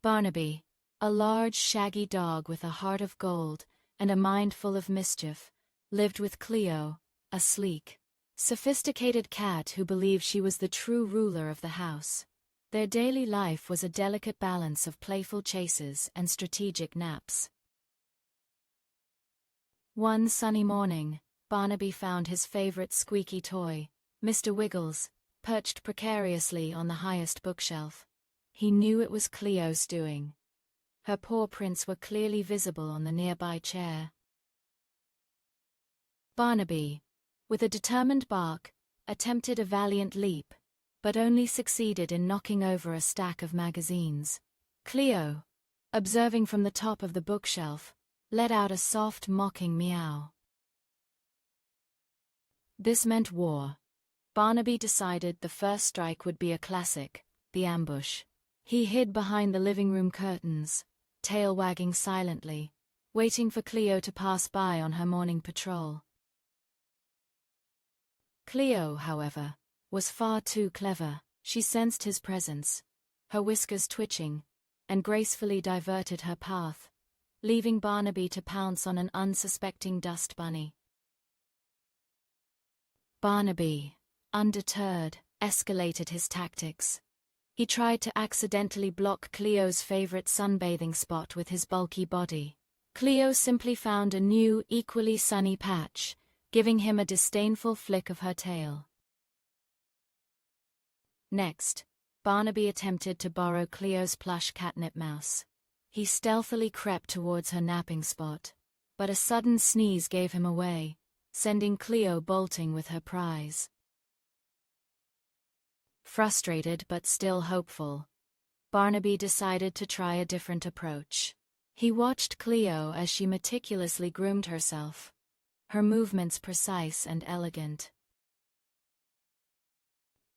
Barnaby, a large shaggy dog with a heart of gold and a mind full of mischief, lived with Cleo, a sleek, sophisticated cat who believed she was the true ruler of the house. Their daily life was a delicate balance of playful chases and strategic naps. One sunny morning, Barnaby found his favorite squeaky toy, Mr. Wiggles, perched precariously on the highest bookshelf. He knew it was Cleo's doing. Her paw prints were clearly visible on the nearby chair. Barnaby, with a determined bark, attempted a valiant leap, but only succeeded in knocking over a stack of magazines. Cleo, observing from the top of the bookshelf, let out a soft, mocking meow. This meant war. Barnaby decided the first strike would be a classic, the ambush. He hid behind the living room curtains, tail wagging silently, waiting for Cleo to pass by on her morning patrol. Cleo, however, was far too clever. She sensed his presence, her whiskers twitching, and gracefully diverted her path, leaving Barnaby to pounce on an unsuspecting dust bunny. Barnaby, undeterred, escalated his tactics. He tried to accidentally block Cleo's favorite sunbathing spot with his bulky body. Cleo simply found a new, equally sunny patch, giving him a disdainful flick of her tail. Next, Barnaby attempted to borrow Cleo's plush catnip mouse. He stealthily crept towards her napping spot, but a sudden sneeze gave him away, sending Cleo bolting with her prize. Frustrated but still hopeful, Barnaby decided to try a different approach. He watched Cleo as she meticulously groomed herself, her movements precise and elegant.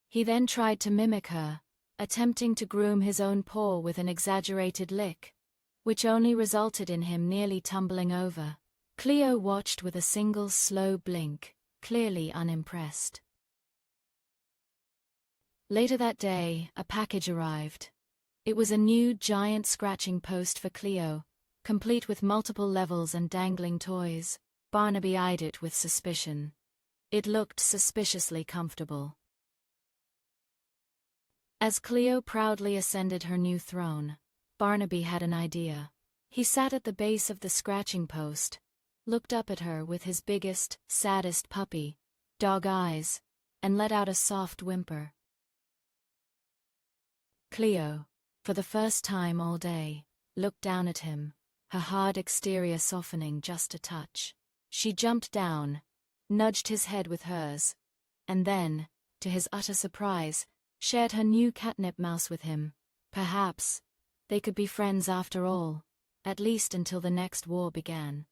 He then tried to mimic her, attempting to groom his own paw with an exaggerated lick, which only resulted in him nearly tumbling over. Cleo watched with a single slow blink, clearly unimpressed. Later that day, a package arrived. It was a new giant scratching post for Cleo, complete with multiple levels and dangling toys. Barnaby eyed it with suspicion. It looked suspiciously comfortable. As Cleo proudly ascended her new throne, Barnaby had an idea. He sat at the base of the scratching post, looked up at her with his biggest, saddest puppy dog eyes, and let out a soft whimper. Cleo, for the first time all day, looked down at him, her hard exterior softening just a touch. She jumped down, nudged his head with hers, and then, to his utter surprise, shared her new catnip mouse with him. Perhaps they could be friends after all, at least until the next war began.